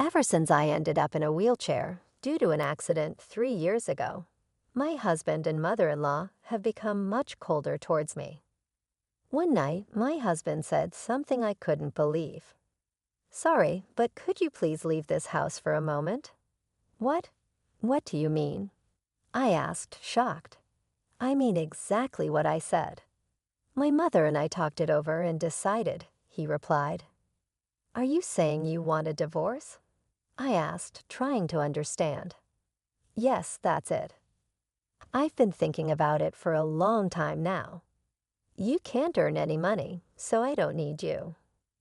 Ever since I ended up in a wheelchair due to an accident 3 years ago, my husband and mother-in-law have become much colder towards me. One night, my husband said something I couldn't believe. "Sorry, but could you please leave this house for a moment?" "What? What do you mean?" I asked, shocked. "I mean exactly what I said." "My mother and I talked it over and decided," he replied. "Are you saying you want a divorce?" I asked, trying to understand. "Yes, that's it. I've been thinking about it for a long time now. You can't earn any money, so I don't need you,"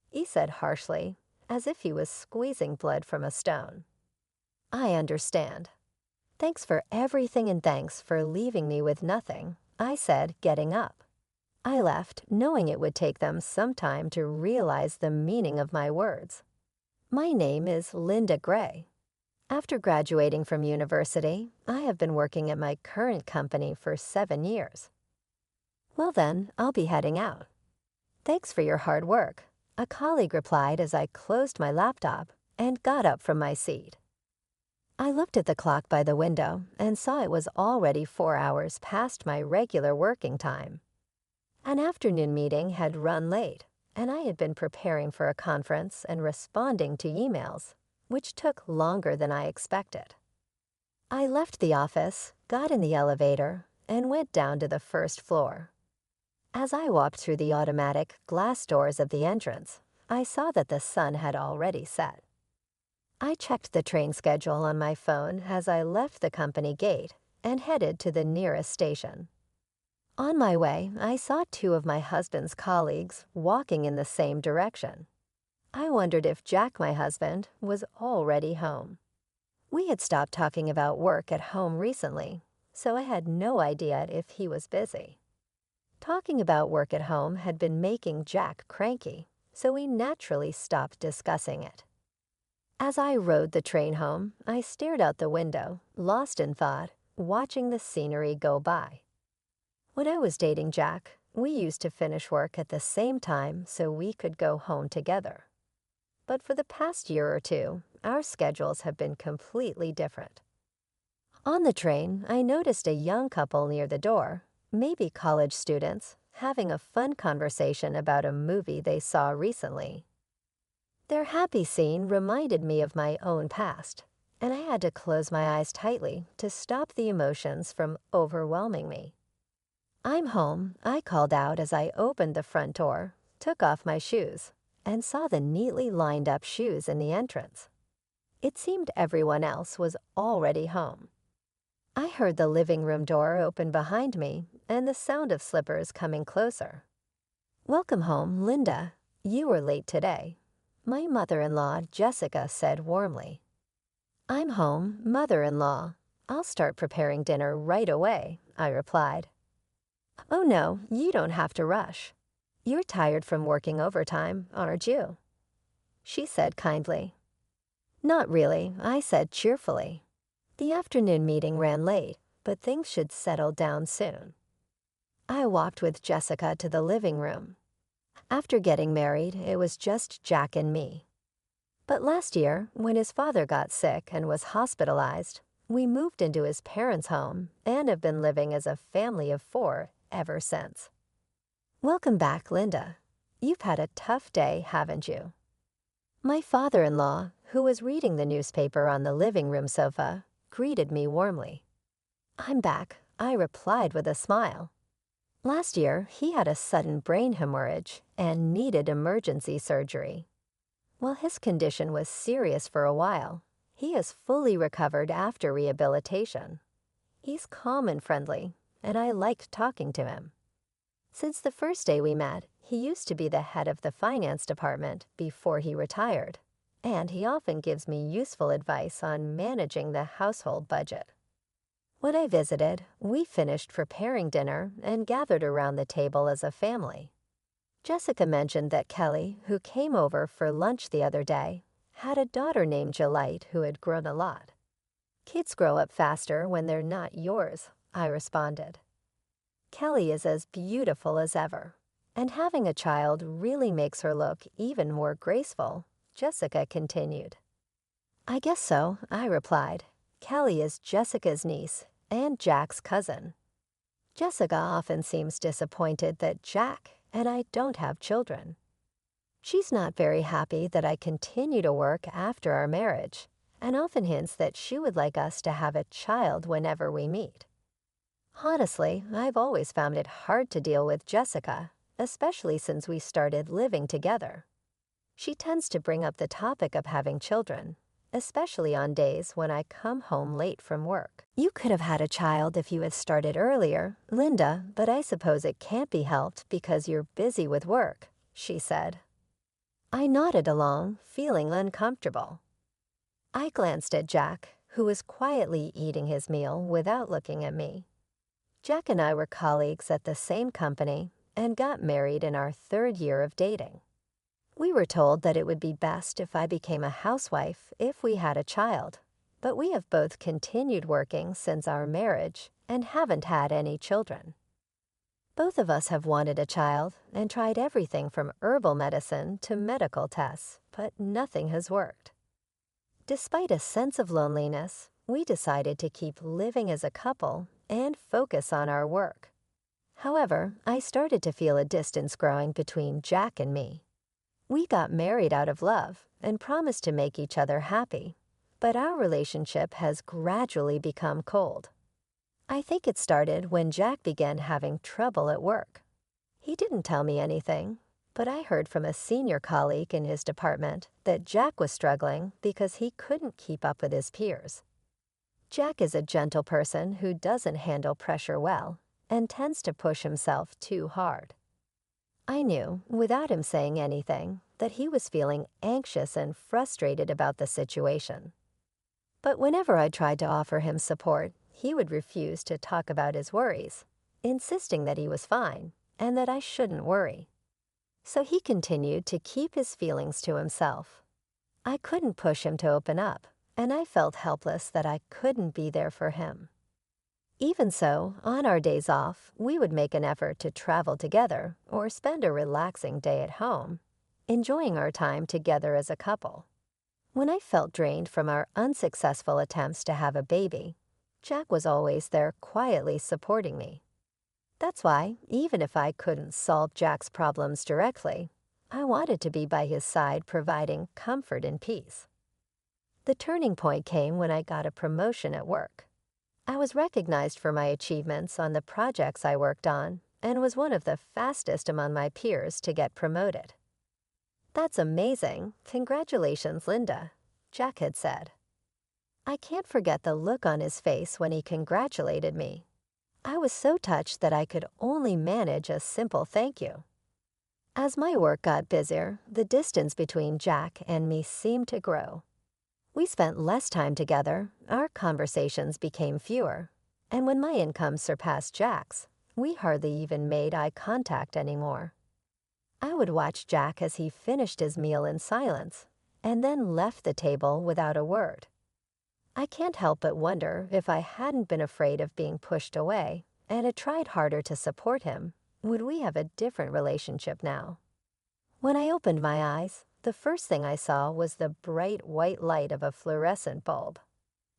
he said harshly, as if he was squeezing blood from a stone. "I understand. Thanks for everything and thanks for leaving me with nothing," I said, getting up. I left, knowing it would take them some time to realize the meaning of my words. My name is Linda Gray. After graduating from university, I have been working at my current company for 7 years. "Well then, I'll be heading out." "Thanks for your hard work," a colleague replied as I closed my laptop and got up from my seat. I looked at the clock by the window and saw it was already 4 hours past my regular working time. An afternoon meeting had run late, and I had been preparing for a conference and responding to emails, which took longer than I expected. I left the office, got in the elevator, and went down to the first floor. As I walked through the automatic glass doors of the entrance, I saw that the sun had already set. I checked the train schedule on my phone as I left the company gate and headed to the nearest station. On my way, I saw 2 of my husband's colleagues walking in the same direction. I wondered if Jack, my husband, was already home. We had stopped talking about work at home recently, so I had no idea if he was busy. Talking about work at home had been making Jack cranky, so we naturally stopped discussing it. As I rode the train home, I stared out the window, lost in thought, watching the scenery go by. When I was dating Jack, we used to finish work at the same time so we could go home together. But for the past year or 2, our schedules have been completely different. On the train, I noticed a young couple near the door, maybe college students, having a fun conversation about a movie they saw recently. Their happy scene reminded me of my own past, and I had to close my eyes tightly to stop the emotions from overwhelming me. "I'm home," I called out as I opened the front door, took off my shoes, and saw the neatly lined up shoes in the entrance. It seemed everyone else was already home. I heard the living room door open behind me and the sound of slippers coming closer. "Welcome home, Linda. You were late today," my mother-in-law, Jessica, said warmly. "I'm home, mother-in-law. I'll start preparing dinner right away," I replied. "Oh no, you don't have to rush. You're tired from working overtime, aren't you?" she said kindly. "Not really," I said cheerfully. The afternoon meeting ran late, but things should settle down soon. I walked with Jessica to the living room. After getting married, it was just Jack and me. But last year, when his father got sick and was hospitalized, we moved into his parents' home and have been living as a family of 4 ever since. "Welcome back, Linda. You've had a tough day, haven't you?" My father-in-law, who was reading the newspaper on the living room sofa, greeted me warmly. "I'm back," I replied with a smile. Last year, he had a sudden brain hemorrhage and needed emergency surgery. While his condition was serious for a while, he has fully recovered after rehabilitation. He's calm and friendly, and I liked talking to him. Since the first day we met, he used to be the head of the finance department before he retired, and he often gives me useful advice on managing the household budget. When I visited, we finished preparing dinner and gathered around the table as a family. Jessica mentioned that Kelly, who came over for lunch the other day, had a daughter named Jelite who had grown a lot. "Kids grow up faster when they're not yours," I responded. "Kelly is as beautiful as ever, and having a child really makes her look even more graceful," Jessica continued. I guess so, I replied. Kelly is Jessica's niece and Jack's cousin. Jessica often seems disappointed that Jack and I don't have children. She's not very happy that I continue to work after our marriage, and often hints that she would like us to have a child whenever we meet. Honestly, I've always found it hard to deal with Jessica, especially since we started living together. She tends to bring up the topic of having children, especially on days when I come home late from work. You could have had a child if you had started earlier, Linda, but I suppose it can't be helped because you're busy with work, she said. I nodded along, feeling uncomfortable. I glanced at Jack, who was quietly eating his meal without looking at me. Jack and I were colleagues at the same company and got married in our 3rd year of dating. We were told that it would be best if I became a housewife if we had a child, but we have both continued working since our marriage and haven't had any children. Both of us have wanted a child and tried everything from herbal medicine to medical tests, but nothing has worked. Despite a sense of loneliness, we decided to keep living as a couple and focus on our work. However, I started to feel a distance growing between Jack and me. We got married out of love and promised to make each other happy, but our relationship has gradually become cold. I think it started when Jack began having trouble at work. He didn't tell me anything, but I heard from a senior colleague in his department that Jack was struggling because he couldn't keep up with his peers. Jack is a gentle person who doesn't handle pressure well and tends to push himself too hard. I knew, without him saying anything, that he was feeling anxious and frustrated about the situation. But whenever I tried to offer him support, he would refuse to talk about his worries, insisting that he was fine and that I shouldn't worry. So he continued to keep his feelings to himself. I couldn't push him to open up, and I felt helpless that I couldn't be there for him. Even so, on our days off, we would make an effort to travel together or spend a relaxing day at home, enjoying our time together as a couple. When I felt drained from our unsuccessful attempts to have a baby, Jack was always there quietly supporting me. That's why, even if I couldn't solve Jack's problems directly, I wanted to be by his side providing comfort and peace. The turning point came when I got a promotion at work. I was recognized for my achievements on the projects I worked on and was one of the fastest among my peers to get promoted. That's amazing. Congratulations, Linda, Jack had said. I can't forget the look on his face when he congratulated me. I was so touched that I could only manage a simple thank you. As my work got busier, the distance between Jack and me seemed to grow. We spent less time together, our conversations became fewer, and when my income surpassed Jack's, we hardly even made eye contact anymore. I would watch Jack as he finished his meal in silence, and then left the table without a word. I can't help but wonder if I hadn't been afraid of being pushed away and had tried harder to support him, would we have a different relationship now? When I opened my eyes, the first thing I saw was the bright white light of a fluorescent bulb.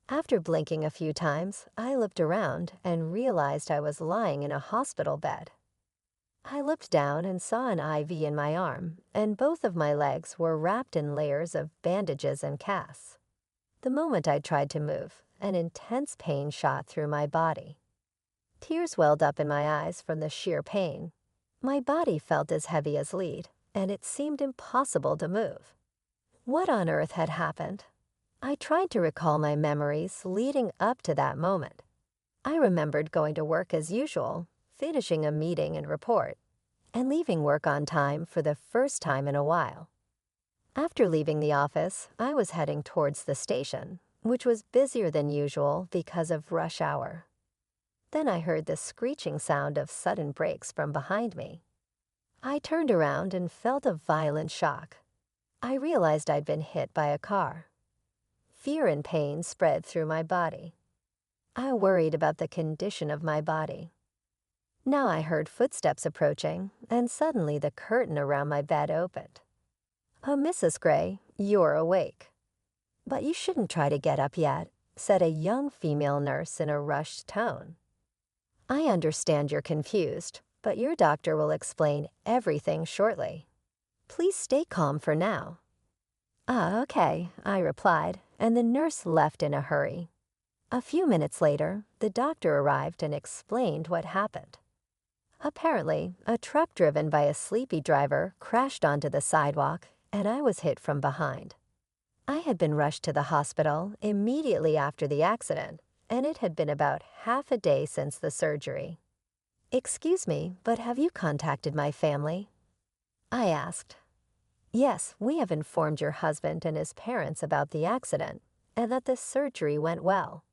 After blinking a few times, I looked around and realized I was lying in a hospital bed. I looked down and saw an IV in my arm, and both of my legs were wrapped in layers of bandages and casts. The moment I tried to move, an intense pain shot through my body. Tears welled up in my eyes from the sheer pain. My body felt as heavy as lead, and it seemed impossible to move. What on earth had happened? I tried to recall my memories leading up to that moment. I remembered going to work as usual, finishing a meeting and report, and leaving work on time for the first time in a while. After leaving the office, I was heading towards the station, which was busier than usual because of rush hour. Then I heard the screeching sound of sudden brakes from behind me. I turned around and felt a violent shock. I realized I'd been hit by a car. Fear and pain spread through my body. I worried about the condition of my body. Now I heard footsteps approaching, and suddenly the curtain around my bed opened. "Oh, Mrs. Gray, you're awake." But you shouldn't try to get up yet, said a young female nurse in a rushed tone. I understand you're confused, but your doctor will explain everything shortly. Please stay calm for now. Ah, okay, I replied, and the nurse left in a hurry. A few minutes later, the doctor arrived and explained what happened. Apparently, a truck driven by a sleepy driver crashed onto the sidewalk, and I was hit from behind. I had been rushed to the hospital immediately after the accident, and it had been about half a day since the surgery. Excuse me, but have you contacted my family? I asked. Yes, we have informed your husband and his parents about the accident, and that the surgery went well.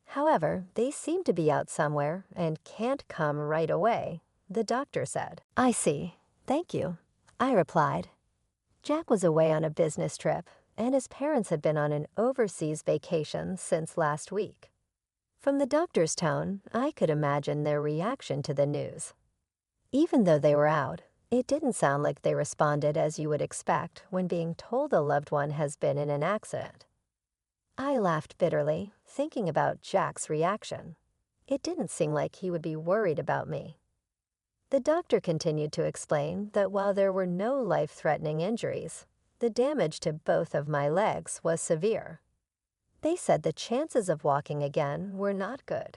However, they seem to be out somewhere and can't come right away, the doctor said. I see. Thank you, I replied. Jack was away on a business trip, and his parents had been on an overseas vacation since last week. From the doctor's tone, I could imagine their reaction to the news. Even though they were out, it didn't sound like they responded as you would expect when being told a loved one has been in an accident. I laughed bitterly, thinking about Jack's reaction. It didn't seem like he would be worried about me. The doctor continued to explain that while there were no life-threatening injuries, the damage to both of my legs was severe. They said the chances of walking again were not good.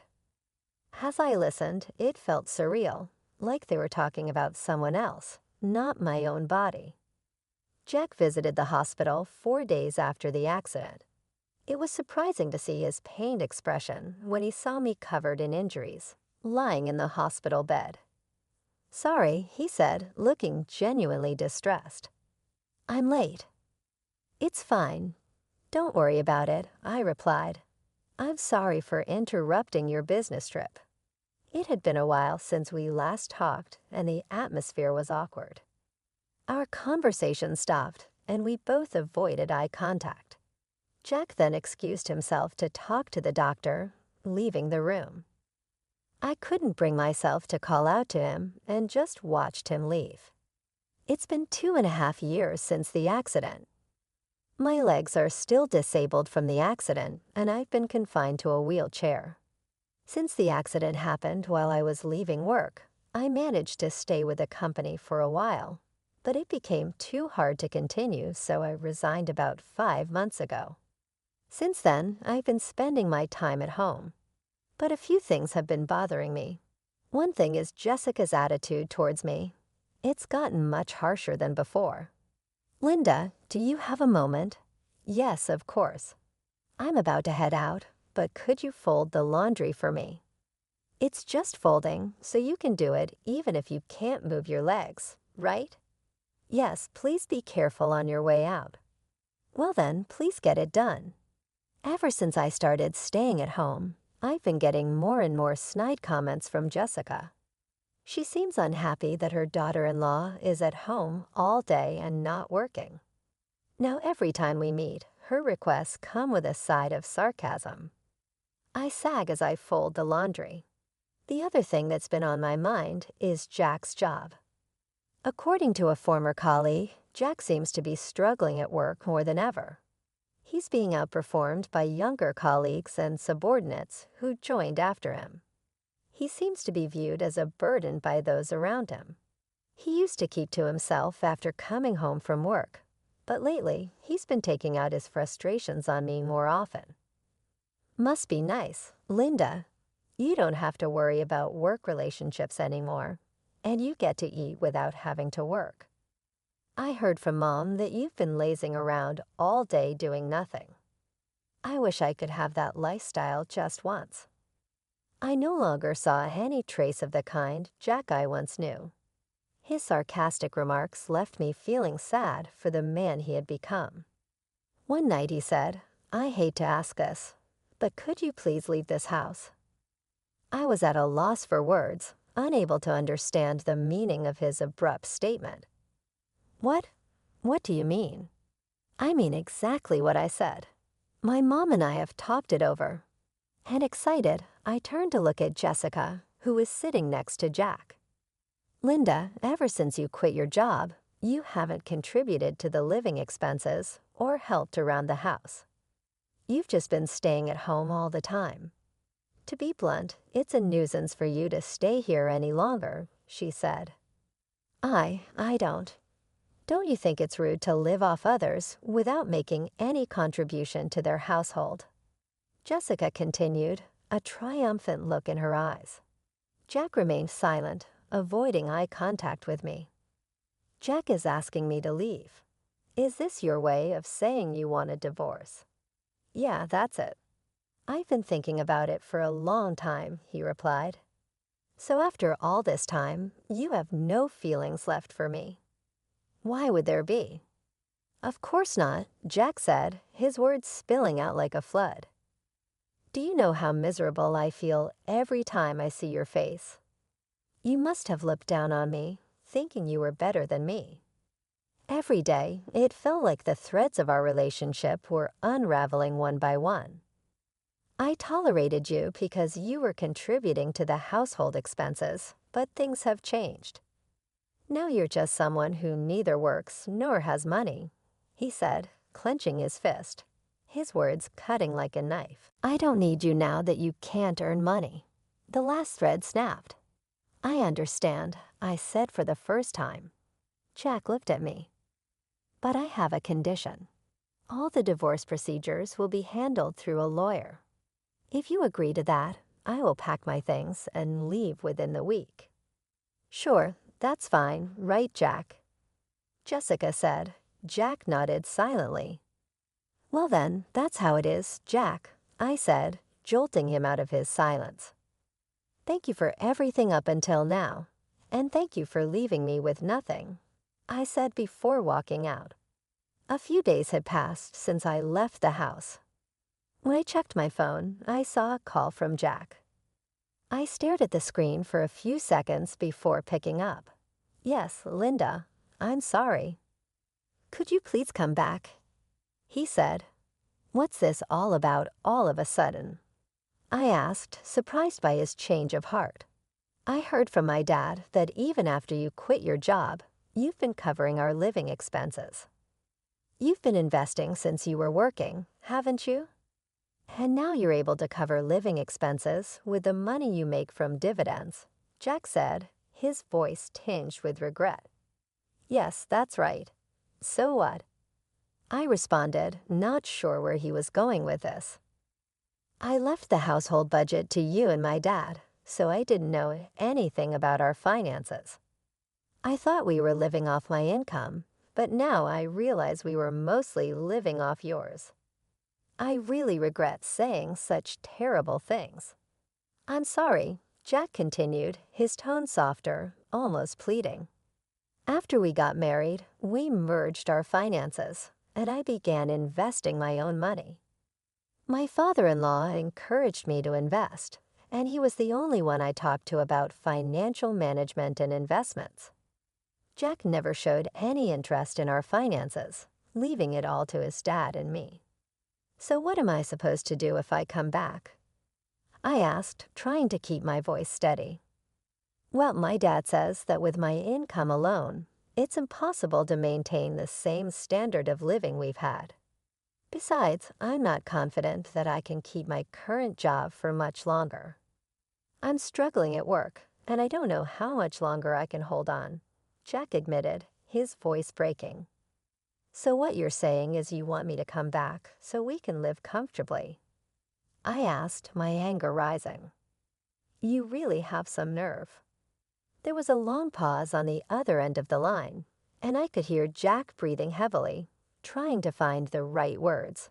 As I listened, it felt surreal, like they were talking about someone else, not my own body. Jack visited the hospital 4 days after the accident. It was surprising to see his pained expression when he saw me covered in injuries, lying in the hospital bed. Sorry, he said, looking genuinely distressed. I'm late. It's fine. Don't worry about it, I replied. I'm sorry for interrupting your business trip. It had been a while since we last talked, and the atmosphere was awkward. Our conversation stopped, and we both avoided eye contact. Jack then excused himself to talk to the doctor, leaving the room. I couldn't bring myself to call out to him and just watched him leave. It's been 2.5 years since the accident. My legs are still disabled from the accident, and I've been confined to a wheelchair. Since the accident happened while I was leaving work, I managed to stay with the company for a while, but it became too hard to continue, so I resigned about 5 months ago. Since then, I've been spending my time at home. But a few things have been bothering me. One thing is Jessica's attitude towards me. It's gotten much harsher than before. Linda, do you have a moment? Yes, of course. I'm about to head out, but could you fold the laundry for me? It's just folding, so you can do it even if you can't move your legs, right? Yes, please be careful on your way out. Well then, please get it done. Ever since I started staying at home, I've been getting more and more snide comments from Jessica. She seems unhappy that her daughter-in-law is at home all day and not working. Now every time we meet, her requests come with a side of sarcasm. I sag as I fold the laundry. The other thing that's been on my mind is Jack's job. According to a former colleague, Jack seems to be struggling at work more than ever. He's being outperformed by younger colleagues and subordinates who joined after him. He seems to be viewed as a burden by those around him. He used to keep to himself after coming home from work, but lately he's been taking out his frustrations on me more often. Must be nice, Linda. You don't have to worry about work relationships anymore, and you get to eat without having to work. I heard from Mom that you've been lazing around all day doing nothing. I wish I could have that lifestyle just once. I no longer saw any trace of the kind Jack I once knew. His sarcastic remarks left me feeling sad for the man he had become. One night he said, I hate to ask this, but could you please leave this house? I was at a loss for words, unable to understand the meaning of his abrupt statement. What? What do you mean? I mean exactly what I said. My mom and I have talked it over. And excited, I turned to look at Jessica, who was sitting next to Jack. Linda, ever since you quit your job, you haven't contributed to the living expenses or helped around the house. You've just been staying at home all the time. To be blunt, it's a nuisance for you to stay here any longer, she said. I don't. Don't you think it's rude to live off others without making any contribution to their household? Jessica continued, a triumphant look in her eyes. Jack remained silent, avoiding eye contact with me. Jack is asking me to leave. Is this your way of saying you want a divorce? Yeah, that's it. I've been thinking about it for a long time, he replied. So after all this time, you have no feelings left for me. Why would there be? Of course not, Jack said, his words spilling out like a flood. Do you know how miserable I feel every time I see your face? You must have looked down on me, thinking you were better than me. Every day, it felt like the threads of our relationship were unraveling one by one. I tolerated you because you were contributing to the household expenses, but things have changed. Now you're just someone who neither works nor has money, he said, clenching his fist, his words cutting like a knife. I don't need you now that you can't earn money. The last thread snapped. I understand, I said for the first time. Jack looked at me. But I have a condition. All the divorce procedures will be handled through a lawyer. If you agree to that, I will pack my things and leave within the week. Sure, that's fine, right, Jack? Jessica said. Jack nodded silently. Well then, that's how it is, Jack, I said, jolting him out of his silence. Thank you for everything up until now, and thank you for leaving me with nothing, I said before walking out. A few days had passed since I left the house. When I checked my phone, I saw a call from Jack. I stared at the screen for a few seconds before picking up. Yes, Linda, I'm sorry. Could you please come back? He said. What's this all about all of a sudden? I asked, surprised by his change of heart. I heard from my dad that even after you quit your job, you've been covering our living expenses. You've been investing since you were working, haven't you? And now you're able to cover living expenses with the money you make from dividends, Jack said, his voice tinged with regret. Yes, that's right. So what? I responded, not sure where he was going with this. I left the household budget to you and my dad, so I didn't know anything about our finances. I thought we were living off my income, but now I realize we were mostly living off yours. I really regret saying such terrible things. I'm sorry, Jack continued, his tone softer, almost pleading. After we got married, we merged our finances, and I began investing my own money. My father-in-law encouraged me to invest, and he was the only one I talked to about financial management and investments. Jack never showed any interest in our finances, leaving it all to his dad and me. So what am I supposed to do if I come back? I asked, trying to keep my voice steady. Well, my dad says that with my income alone, it's impossible to maintain the same standard of living we've had. Besides, I'm not confident that I can keep my current job for much longer. I'm struggling at work, and I don't know how much longer I can hold on, Jack admitted, his voice breaking. So what you're saying is you want me to come back so we can live comfortably? I asked, my anger rising. You really have some nerve. There was a long pause on the other end of the line, and I could hear Jack breathing heavily, trying to find the right words.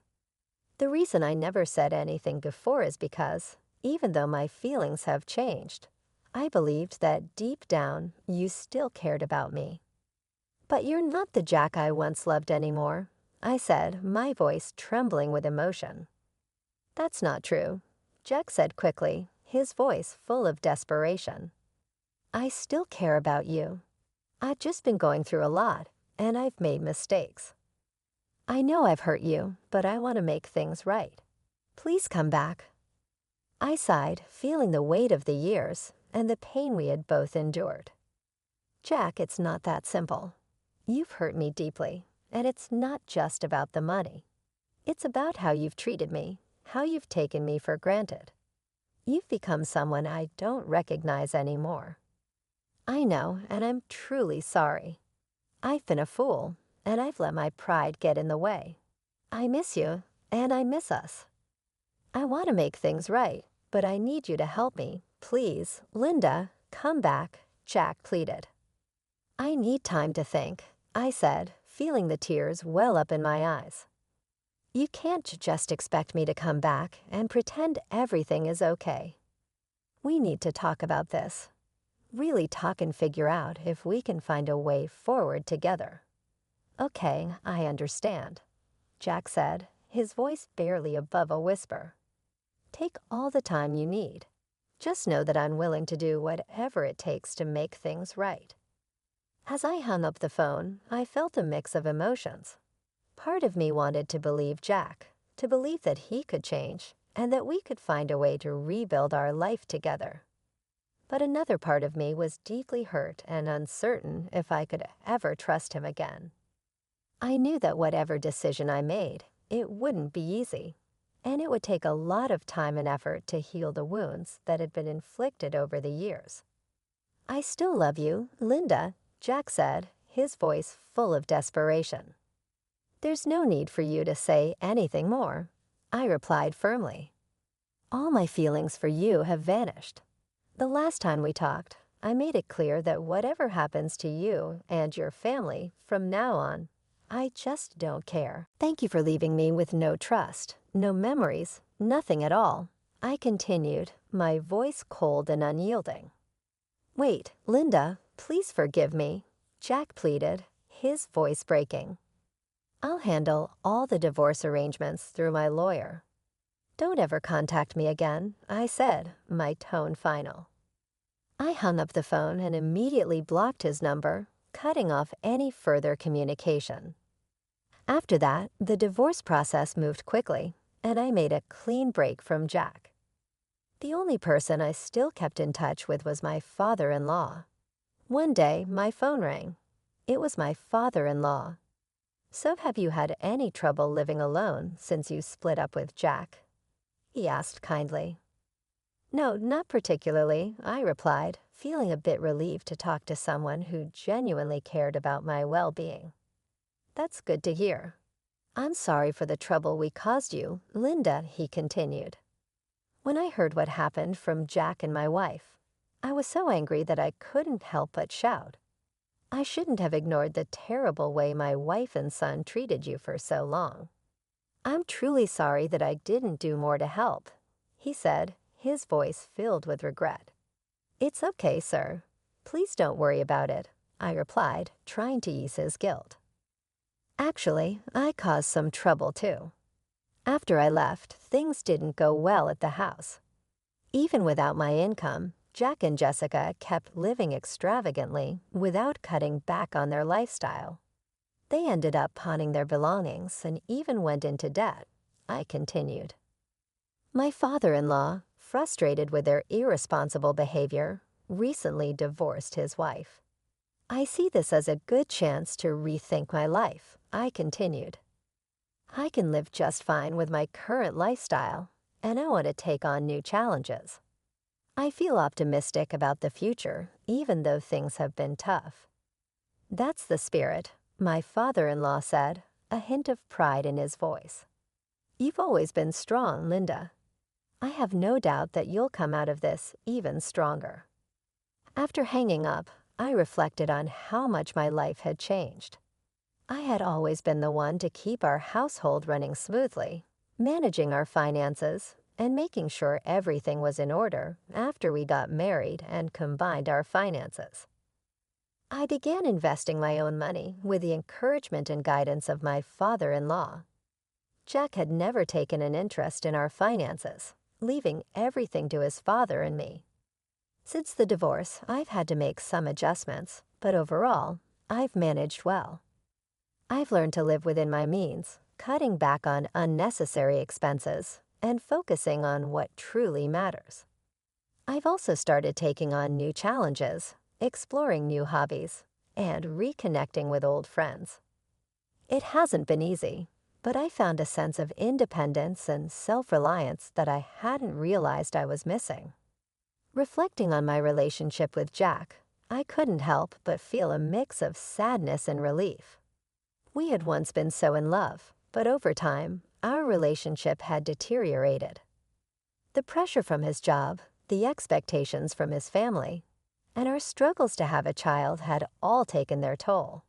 The reason I never said anything before is because, even though my feelings have changed, I believed that deep down you still cared about me. But you're not the Jack I once loved anymore, I said, my voice trembling with emotion. That's not true, Jack said quickly, his voice full of desperation. I still care about you. I've just been going through a lot, and I've made mistakes. I know I've hurt you, but I want to make things right. Please come back. I sighed, feeling the weight of the years and the pain we had both endured. Jack, it's not that simple. You've hurt me deeply, and it's not just about the money. It's about how you've treated me, how you've taken me for granted. You've become someone I don't recognize anymore. I know, and I'm truly sorry. I've been a fool, and I've let my pride get in the way. I miss you, and I miss us. I want to make things right, but I need you to help me. Please, Linda, come back, Jack pleaded. I need time to think, I said, feeling the tears well up in my eyes. You can't just expect me to come back and pretend everything is okay. We need to talk about this. Really talk and figure out if we can find a way forward together. Okay, I understand, Jack said, his voice barely above a whisper. Take all the time you need. Just know that I'm willing to do whatever it takes to make things right. As I hung up the phone, I felt a mix of emotions. Part of me wanted to believe Jack, to believe that he could change, and that we could find a way to rebuild our life together. But another part of me was deeply hurt and uncertain if I could ever trust him again. I knew that whatever decision I made, it wouldn't be easy, and it would take a lot of time and effort to heal the wounds that had been inflicted over the years. I still love you, Linda, Jack said, his voice full of desperation. There's no need for you to say anything more, I replied firmly. All my feelings for you have vanished. The last time we talked, I made it clear that whatever happens to you and your family from now on, I just don't care. Thank you for leaving me with no trust, no memories, nothing at all, I continued, my voice cold and unyielding. Wait, Linda, please forgive me, Jack pleaded, his voice breaking. I'll handle all the divorce arrangements through my lawyer. Don't ever contact me again, I said, my tone final. I hung up the phone and immediately blocked his number, cutting off any further communication. After that, the divorce process moved quickly, and I made a clean break from Jack. The only person I still kept in touch with was my father-in-law. One day, my phone rang. It was my father-in-law. So have you had any trouble living alone since you split up with Jack? He asked kindly. No, not particularly, I replied, feeling a bit relieved to talk to someone who genuinely cared about my well-being. That's good to hear. I'm sorry for the trouble we caused you, Linda, he continued. When I heard what happened from Jack and my wife, I was so angry that I couldn't help but shout. I shouldn't have ignored the terrible way my wife and son treated you for so long. I'm truly sorry that I didn't do more to help, he said, his voice filled with regret. It's okay, sir. Please don't worry about it, I replied, trying to ease his guilt. Actually, I caused some trouble too. After I left, things didn't go well at the house. Even without my income, Jack and Jessica kept living extravagantly without cutting back on their lifestyle. They ended up pawning their belongings and even went into debt, I continued. My father-in-law, frustrated with their irresponsible behavior, recently divorced his wife. I see this as a good chance to rethink my life, I continued. I can live just fine with my current lifestyle, and I want to take on new challenges. I feel optimistic about the future, even though things have been tough. That's the spirit, my father-in-law said, a hint of pride in his voice. You've always been strong, Linda. I have no doubt that you'll come out of this even stronger. After hanging up, I reflected on how much my life had changed. I had always been the one to keep our household running smoothly, managing our finances, and making sure everything was in order after we got married and combined our finances. I began investing my own money with the encouragement and guidance of my father-in-law. Jack had never taken an interest in our finances, leaving everything to his father and me. Since the divorce, I've had to make some adjustments, but overall, I've managed well. I've learned to live within my means, cutting back on unnecessary expenses and focusing on what truly matters. I've also started taking on new challenges, exploring new hobbies, and reconnecting with old friends. It hasn't been easy, but I found a sense of independence and self-reliance that I hadn't realized I was missing. Reflecting on my relationship with Jack, I couldn't help but feel a mix of sadness and relief. We had once been so in love, but over time, our relationship had deteriorated. The pressure from his job, the expectations from his family, and our struggles to have a child had all taken their toll.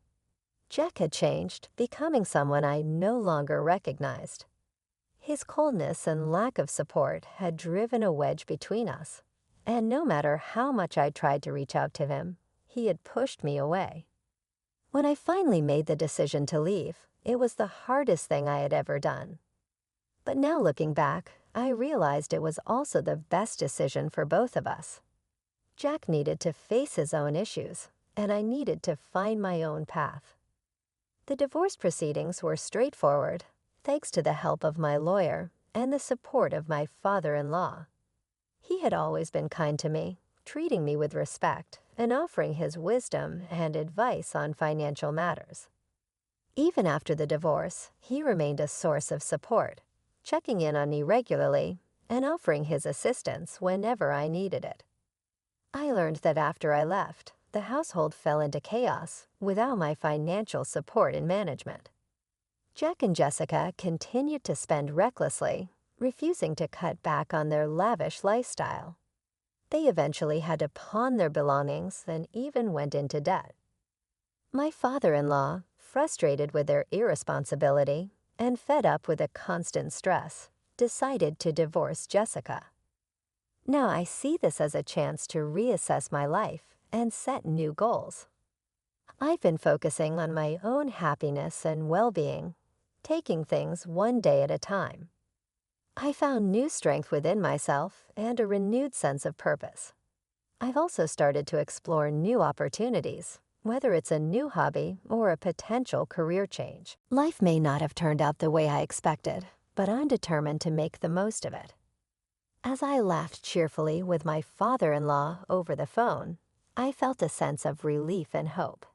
Jack had changed, becoming someone I no longer recognized. His coldness and lack of support had driven a wedge between us, and no matter how much I tried to reach out to him, he had pushed me away. When I finally made the decision to leave, it was the hardest thing I had ever done. But now looking back, I realized it was also the best decision for both of us. Jack needed to face his own issues, and I needed to find my own path. The divorce proceedings were straightforward, thanks to the help of my lawyer and the support of my father-in-law. He had always been kind to me, treating me with respect and offering his wisdom and advice on financial matters. Even after the divorce, he remained a source of support, checking in on me regularly and offering his assistance whenever I needed it. I learned that after I left, the household fell into chaos without my financial support and management. Jack and Jessica continued to spend recklessly, refusing to cut back on their lavish lifestyle. They eventually had to pawn their belongings and even went into debt. My father-in-law, frustrated with their irresponsibility and fed up with the constant stress, decided to divorce Jessica. Now I see this as a chance to reassess my life and set new goals. I've been focusing on my own happiness and well-being, taking things one day at a time. I found new strength within myself and a renewed sense of purpose. I've also started to explore new opportunities, whether it's a new hobby or a potential career change. Life may not have turned out the way I expected, but I'm determined to make the most of it. As I laughed cheerfully with my father-in-law over the phone, I felt a sense of relief and hope.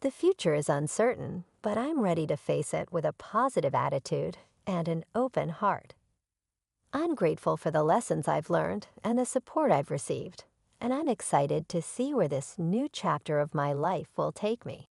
The future is uncertain, but I'm ready to face it with a positive attitude and an open heart. I'm grateful for the lessons I've learned and the support I've received, and I'm excited to see where this new chapter of my life will take me.